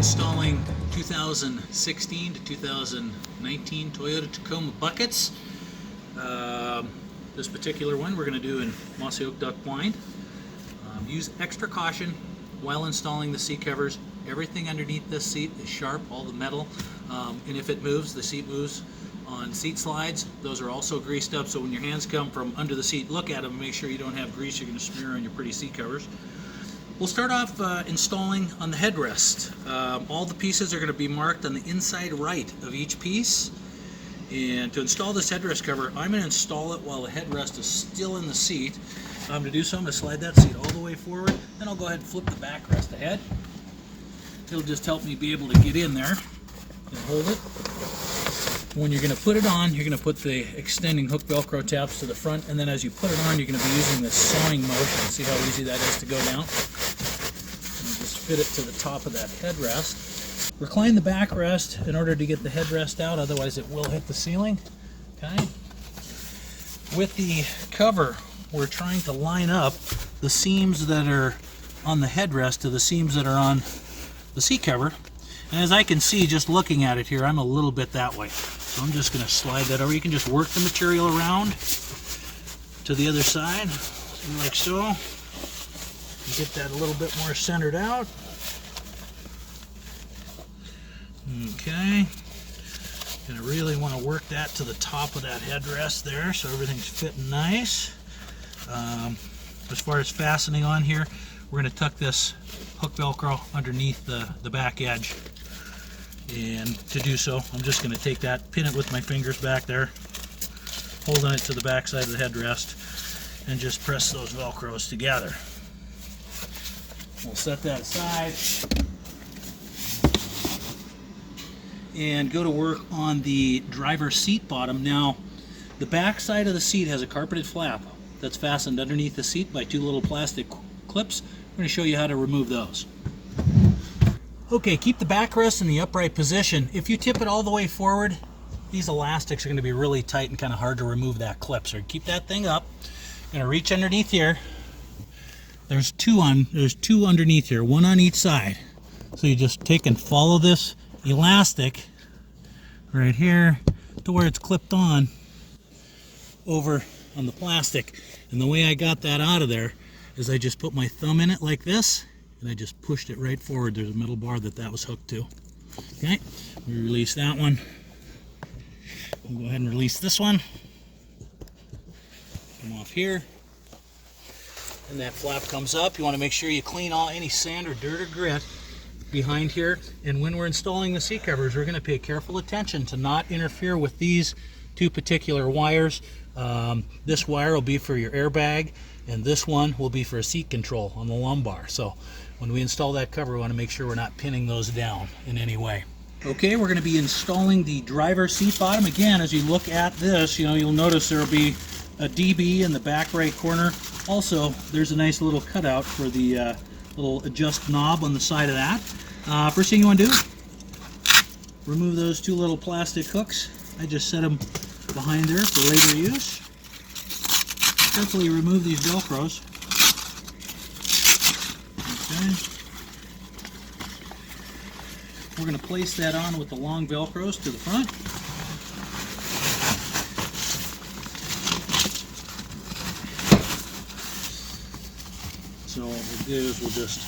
installing 2016 to 2019 Toyota Tacoma buckets. This particular one we're going to do in mossy oak duck blind. Use extra caution while installing the seat covers. Everything underneath this seat is sharp, all the metal, and if it moves, the seat moves. On seat slides, those are also greased up, so when your hands come from under the seat, look at them and make sure you don't have grease you're going to smear on your pretty seat covers. We'll start off installing on the headrest. All the pieces are going to be marked on the inside right of each piece. And to install this headrest cover, I'm going to install it while the headrest is still in the seat. To do so, I'm going to slide that seat all the way forward. Then I'll go ahead and flip the backrest ahead. It'll just help me be able to get in there and hold it. When you're going to put it on, you're going to put the extending hook Velcro tabs to the front, and then as you put it on, you're going to be using this sawing motion. See how easy that is to go down? And just fit it to the top of that headrest. Recline the backrest in order to get the headrest out, otherwise it will hit the ceiling. Okay. With the cover, we're trying to line up the seams that are on the headrest to the seams that are on the seat cover. And as I can see, just looking at it here, I'm a little bit that way. So I'm just going to slide that over. You can just work the material around to the other side, like so. Get that a little bit more centered out. Okay. Gonna really want to work that to the top of that headrest there, so everything's fitting nice. As far as fastening on here, we're going to tuck this hook Velcro underneath the back edge. And to do so, I'm just going to take that, pin it with my fingers back there, holding it to the back side of the headrest, and just press those Velcros together. We'll set that aside and go to work on the driver's seat bottom. Now, the back side of the seat has a carpeted flap that's fastened underneath the seat by two little plastic clips. I'm going to show you how to remove those. Okay, keep the backrest in the upright position. If you tip it all the way forward, these elastics are going to be really tight and kind of hard to remove that clip. So keep that thing up. I'm going to reach underneath here. There's two underneath here, one on each side. So you just take and follow this elastic right here to where it's clipped on over on the plastic. And the way I got that out of there is I just put my thumb in it like this, and I just pushed it right forward. There's a metal bar that was hooked to. Okay, we release that one. We'll go ahead and release this one. Come off here. And that flap comes up. You want to make sure you clean any sand or dirt or grit behind here. And when we're installing the seat covers, we're going to pay careful attention to not interfere with these two particular wires. This wire will be for your airbag, and this one will be for seat control on the lumbar. So when we install that cover, we want to make sure we're not pinning those down in any way. Okay, we're going to be installing the driver seat bottom. Again, as you look at this, you'll notice there will be a DB in the back right corner. Also, there's a nice little cutout for the little adjust knob on the side of that. First thing you want to do, remove those two little plastic hooks. I just set them behind there for later use. Carefully remove these Velcros. Okay. We're going to place that on with the long Velcros to the front. So what we'll do is we'll just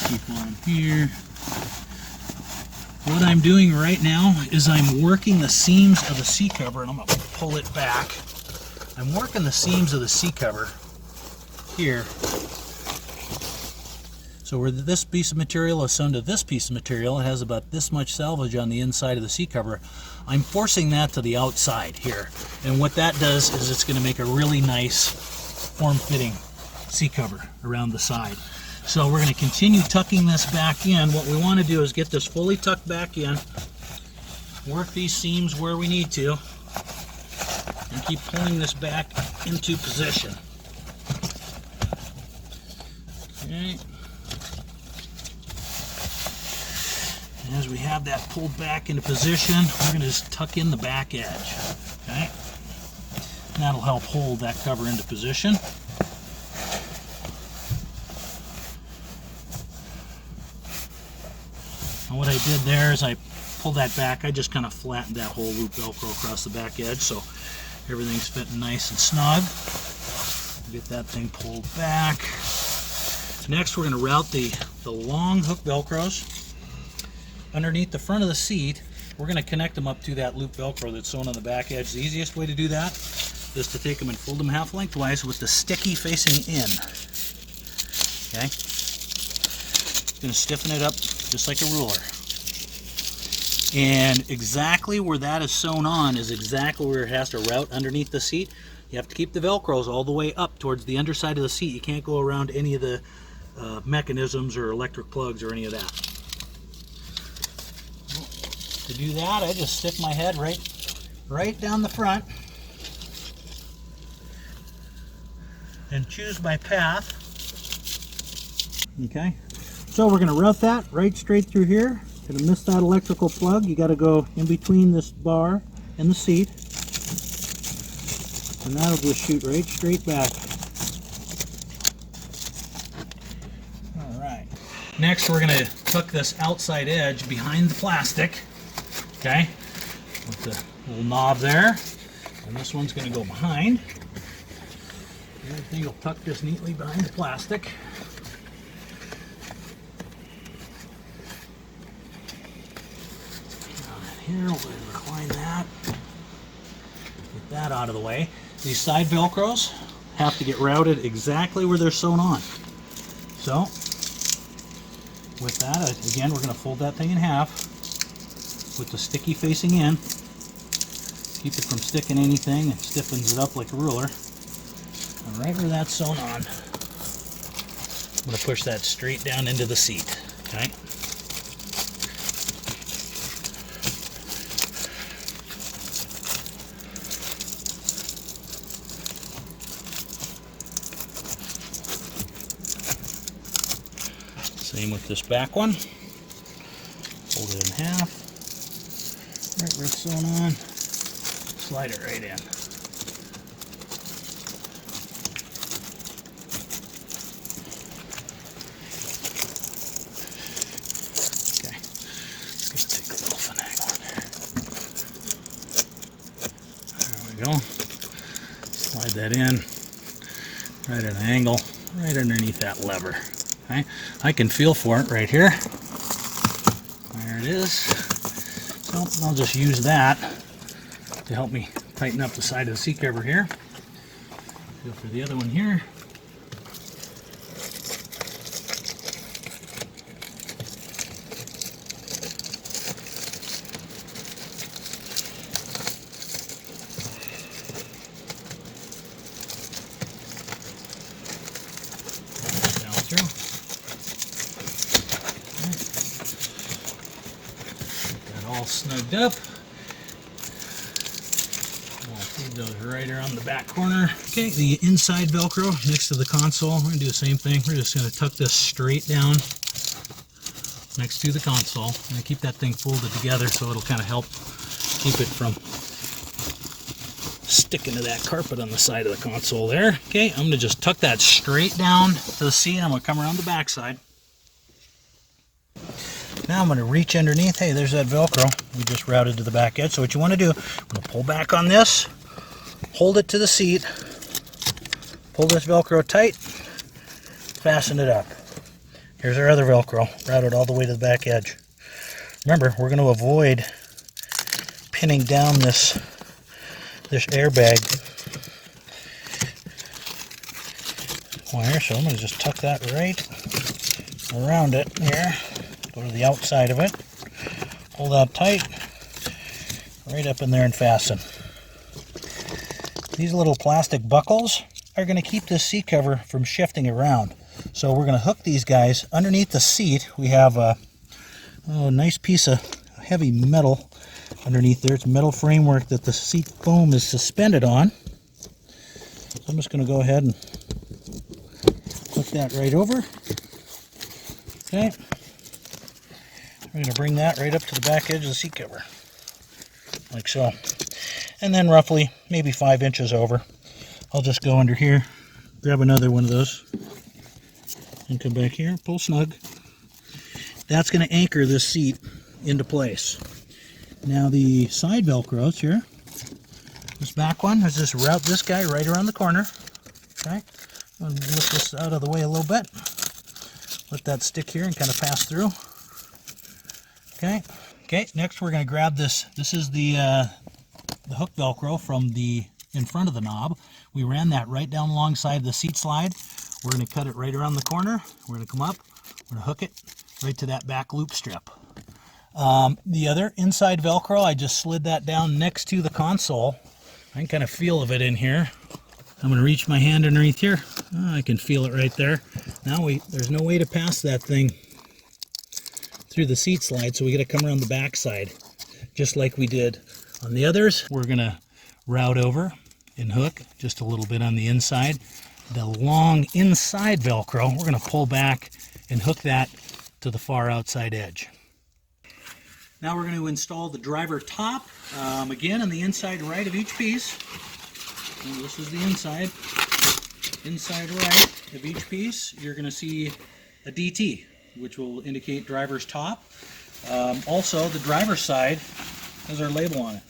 keep on here. What I'm doing right now is I'm working the seams of the seat cover, and I'm going to pull it back. I'm working the seams of the seat cover here. So where this piece of material is sewn to this piece of material, it has about this much salvage on the inside of the seat cover. I'm forcing that to the outside here. And what that does is it's going to make a really nice form-fitting seat cover around the side. So we're going to continue tucking this back in. What we want to do is get this fully tucked back in, work these seams where we need to, and keep pulling this back into position. Okay. As we have that pulled back into position, we're going to just tuck in the back edge. Okay? And that'll help hold that cover into position. And what I did there is I pulled that back. I just kind of flattened that whole loop Velcro across the back edge so everything's fitting nice and snug. Get that thing pulled back. Next, we're going to route the long hook Velcros underneath the front of the seat. We're going to connect them up to that loop Velcro that's sewn on the back edge. The easiest way to do that is to take them and fold them half lengthwise with the sticky facing in. Okay? Going to stiffen it up just like a ruler. And exactly where that is sewn on is exactly where it has to route underneath the seat. You have to keep the Velcros all the way up towards the underside of the seat. You can't go around any of the mechanisms or electric plugs or any of that. To do that, I just stick my head right down the front and choose my path. Okay, so we're going to route that right straight through here. Going to miss that electrical plug. You got to go in between this bar and the seat, and that'll just shoot right straight back. All right. Next, we're going to tuck this outside edge behind the plastic. Okay, with the little knob there, and this one's going to go behind. Everything will tuck this neatly behind the plastic. Here, we'll recline that. Get that out of the way. These side Velcros have to get routed exactly where they're sewn on. So, with that, again, we're going to fold that thing in half with the sticky facing in. Keep it from sticking anything. It stiffens it up like a ruler. And right where that's sewn on, I'm going to push that straight down into the seat. Okay. Same with this back one. Fold it in half. Right where it's sewn on. Slide it right in. Okay. Just gonna take a little finagle in there. There we go. Slide that in. Right at an angle. Right underneath that lever. Okay. I can feel for it right here. There it is. So I'll just use that to help me tighten up the side of the seat cover here. Feel for the other one here. Down through. All snugged up. I'll feed those right around the back corner. Okay, the inside Velcro next to the console, we're going to do the same thing. We're just going to tuck this straight down next to the console. I'm going to keep that thing folded together so it'll kind of help keep it from sticking to that carpet on the side of the console there. Okay, I'm going to just tuck that straight down to the seat. I'm going to come around the back side. Now I'm going to reach underneath. Hey, there's that Velcro we just routed to the back edge. So what you want to do, I'm going to pull back on this, hold it to the seat, pull this Velcro tight, fasten it up. Here's our other Velcro, routed all the way to the back edge. Remember, we're going to avoid pinning down this airbag. Well, here, so I'm going to just tuck that right around it here. Go to the outside of it, pull that tight, right up in there and fasten. These little plastic buckles are going to keep this seat cover from shifting around. So we're going to hook these guys underneath the seat. We have a nice piece of heavy metal underneath there. It's a metal framework that the seat foam is suspended on. So I'm just going to go ahead and hook that right over. Okay. We're going to bring that right up to the back edge of the seat cover, like so. And then roughly, maybe 5 inches over, I'll just go under here, grab another one of those, and come back here, pull snug. That's going to anchor this seat into place. Now the side Velcros here, this back one, is just route this guy right around the corner. Okay, I'm going to lift this out of the way a little bit. Let that stick here and kind of pass through. Okay. Okay, next we're going to grab this. This is the hook Velcro from the in front of the knob. We ran that right down alongside the seat slide. We're going to cut it right around the corner. We're going to come up. We're going to hook it right to that back loop strip. The other inside Velcro, I just slid that down next to the console. I can kind of feel of it in here. I'm going to reach my hand underneath here. Oh, I can feel it right there. Now there's no way to pass that thing through the seat slide, so we got to come around the back side, just like we did on the others. We're going to route over and hook just a little bit on the inside. The long inside Velcro, we're going to pull back and hook that to the far outside edge. Now we're going to install the driver top, again on the inside right of each piece. And this is the inside right of each piece. You're going to see a DT, which will indicate driver's top. Also, the driver's side has our label on it.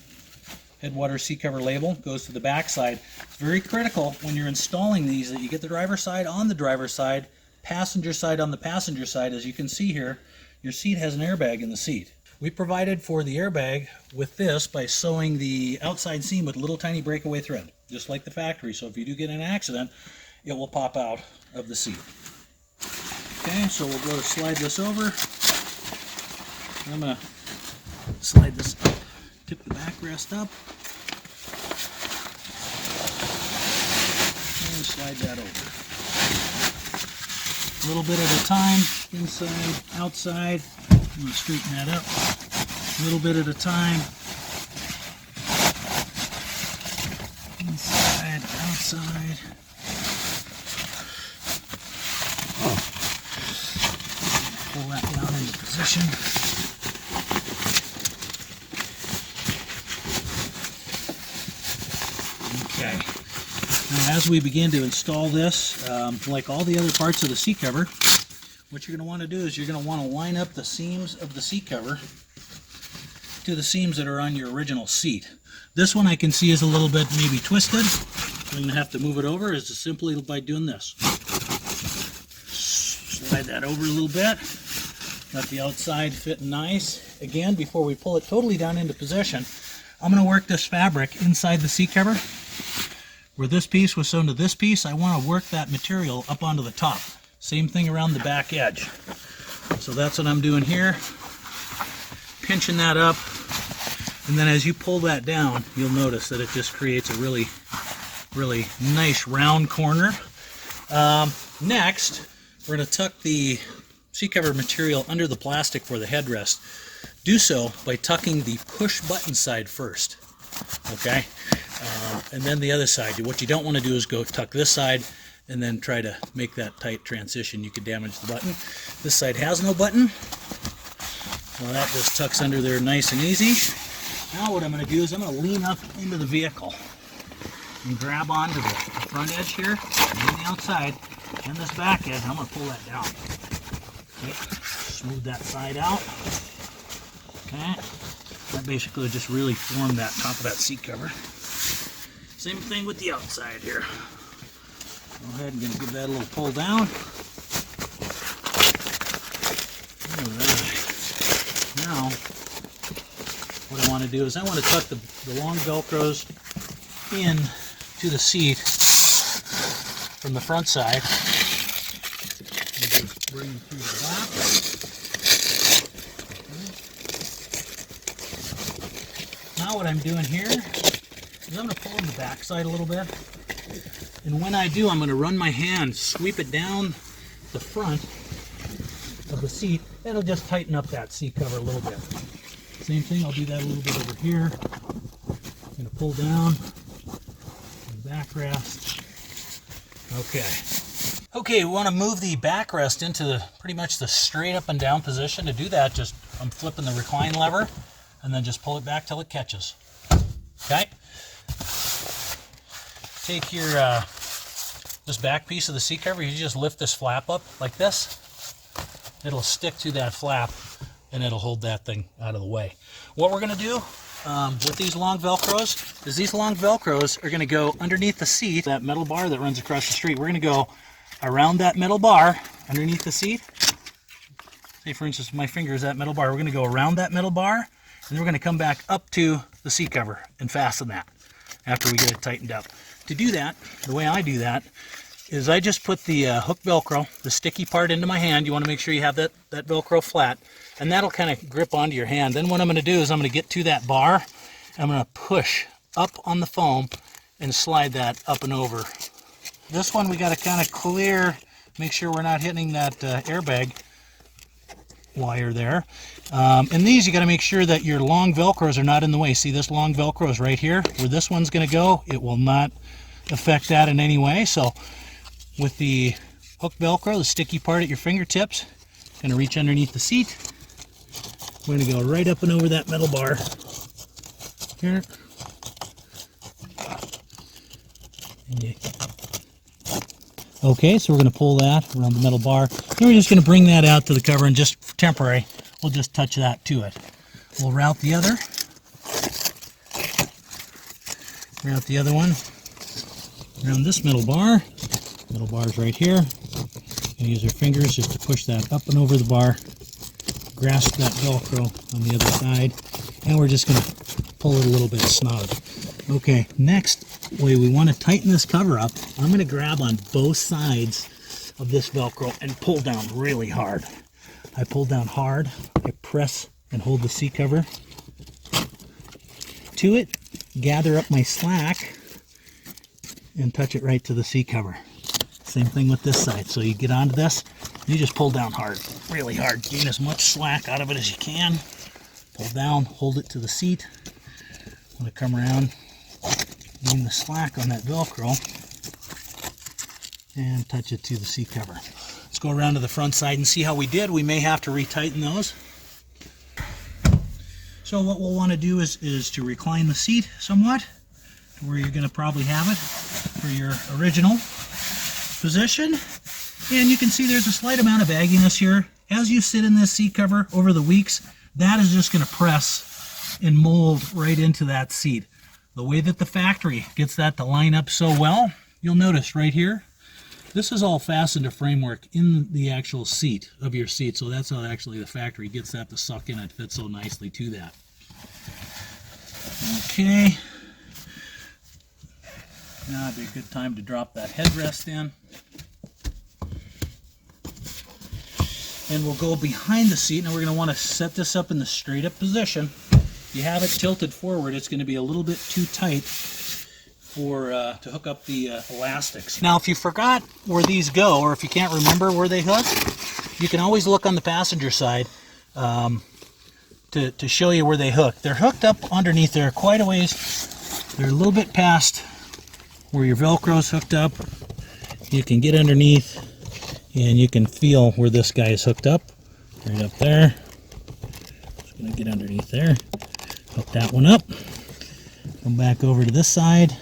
Headwaters seat cover label goes to the back side. It's very critical when you're installing these that you get the driver's side on the driver's side, passenger side on the passenger side. As you can see here, your seat has an airbag in the seat. We provided for the airbag with this by sewing the outside seam with a little tiny breakaway thread, just like the factory. So if you do get in an accident, it will pop out of the seat. Okay, so we'll go to slide this over. I'm going to slide this up, tip the backrest up, and slide that over. A little bit at a time, inside, outside. I'm going to straighten that up. A little bit at a time. Inside, outside. Pull that down into position. Okay. Now as we begin to install this, like all the other parts of the seat cover, what you're going to want to do is you're going to want to line up the seams of the seat cover to the seams that are on your original seat. This one I can see is a little bit maybe twisted. I'm going to have to move it over as simply by doing this. Slide that over a little bit. Let the outside fit nice. Again, before we pull it totally down into position, I'm going to work this fabric inside the seat cover. Where this piece was sewn to this piece, I want to work that material up onto the top. Same thing around the back edge. So that's what I'm doing here. Pinching that up. And then as you pull that down, you'll notice that it just creates a really, really nice round corner. Next, we're going to tuck the seat cover material under the plastic for the headrest. Do so by tucking the push button side first. Okay? And then the other side. What you don't want to do is go tuck this side and then try to make that tight transition. You could damage the button. This side has no button. Well, that just tucks under there nice and easy. Now what I'm going to do is I'm going to lean up into the vehicle and grab onto the front edge here, and the outside, and this back edge. I'm going to pull that down. Okay. Smooth that side out. Okay. That basically just really formed that top of that seat cover. Same thing with the outside here. Go ahead and give that a little pull down. Alright. Now, what I want to do is I want to tuck the long Velcros in to the seat from the front side. And just bring them through the back. Okay. Now what I'm doing here is I'm going to pull on the back side a little bit. And when I do, I'm going to run my hand, sweep it down the front of the seat. It'll just tighten up that seat cover a little bit. Same thing, I'll do that a little bit over here. I'm going to pull down the backrest. Okay. Okay, we want to move the backrest into pretty much the straight up and down position. To do that, just I'm flipping the recline lever and then just pull it back till it catches. Okay. Take your this back piece of the seat cover, you just lift this flap up like this. it'll stick to that flap and it'll hold that thing out of the way. What we're going to do with these long Velcros is these long Velcros are going to go underneath the seat, that metal bar that runs across the street. We're going to go around that metal bar underneath the seat. Say, for instance, my finger is that metal bar. We're going to go around that metal bar, and then we're going to come back up to the seat cover and fasten that after we get it tightened up. To do that, the way I do that is I just put the hook Velcro, the sticky part, into my hand. You want to make sure you have that Velcro flat, and that'll kind of grip onto your hand. Then what I'm going to do is I'm going to get to that bar, and I'm going to push up on the foam and slide that up and over. This one we got to kind of clear, make sure we're not hitting that airbag wire there. And these you got to make sure that your long Velcros are not in the way. See, this long Velcro is right here where this one's going to go. It will not affect that in any way. So with the hook Velcro, the sticky part at your fingertips, going to reach underneath the seat. We're going to go right up and over that metal bar here. Okay, so we're going to pull that around the metal bar. Then we're just going to bring that out to the cover, and just temporary, we'll just touch that to it. We'll route the other one around this metal bar. Metal bar's right here. And use our fingers just to push that up and over the bar. Grasp that Velcro on the other side, and we're just going to pull it a little bit snug. Okay, next way we want to tighten this cover up, I'm going to grab on both sides of this Velcro and pull down really hard. I pull down hard, I press and hold the seat cover to it, gather up my slack, and touch it right to the seat cover. Same thing with this side. So you get onto this, you just pull down hard, really hard. Gain as much slack out of it as you can. Pull down, hold it to the seat. I'm going to come around, gain the slack on that Velcro, and touch it to the seat cover. Let's go around to the front side and see how we did. We may have to retighten those. So what we'll want to do is to recline the seat somewhat to where you're going to probably have it for your original position. And you can see there's a slight amount of bagginess here. As you sit in this seat cover over the weeks, that is just going to press and mold right into that seat. The way that the factory gets that to line up so well, you'll notice right here, this is all fastened to framework in the actual seat of your seat. So that's how actually the factory gets that to suck in and fit so nicely to that. Okay. Now would be a good time to drop that headrest in. And we'll go behind the seat. Now we're going to want to set this up in the straight up position. If you have it tilted forward, it's going to be a little bit too tight for to hook up the elastics. Now if you forgot where these go, or if you can't remember where they hook, you can always look on the passenger side to show you where they hook. They're hooked up underneath there quite a ways. They're a little bit past where your Velcro's hooked up. You can get underneath and you can feel where this guy is hooked up, right up there. Just gonna get underneath there, hook that one up, come back over to this side,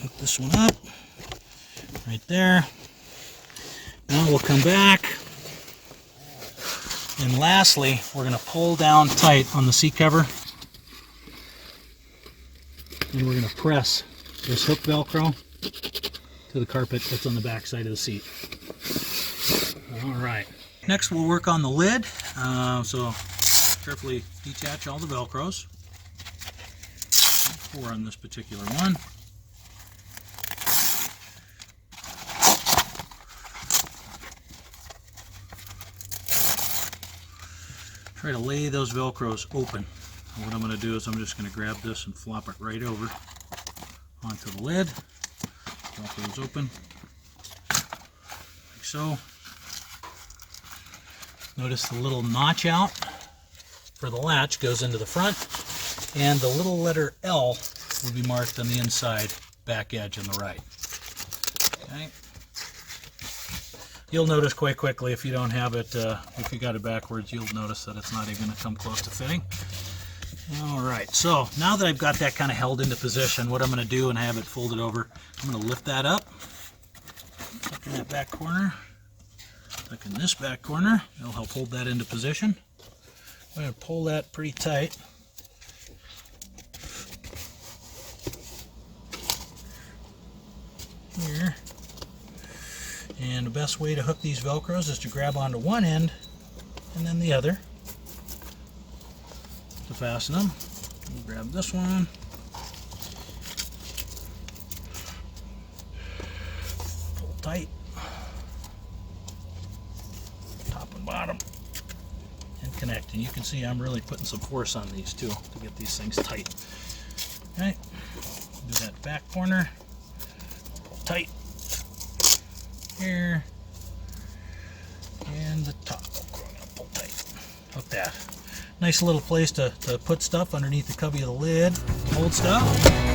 hook this one up, right there. Now we'll come back, and lastly, we're gonna pull down tight on the seat cover, and we're gonna press this hook Velcro to the carpet that's on the back side of the seat. All right. Next we'll work on the lid. So carefully detach all the Velcros. 4 on this particular one. Try to lay those Velcros open. And what I'm going to do is I'm just going to grab this and flop it right over onto the lid. Velcro's open, like so. Notice the little notch out for the latch goes into the front, and the little letter L will be marked on the inside back edge on the right. Okay. You'll notice quite quickly if you don't have it, if you got it backwards, you'll notice that it's not even going to come close to fitting. Alright, so now that I've got that kind of held into position, what I'm going to do, and have it folded over, I'm going to lift that up, tuck in that back corner. Tuck in this back corner. It'll help hold that into position. I'm going to pull that pretty tight. Here. And the best way to hook these Velcros is to grab onto one end and then the other to fasten them. And grab this one. Pull tight. Top and bottom. And connect. And you can see I'm really putting some force on these too to get these things tight. Alright. Do that back corner. Pull tight. Here. And the top. Pull tight. Hook that. Nice little place to put stuff underneath the cubby of the lid. Hold stuff.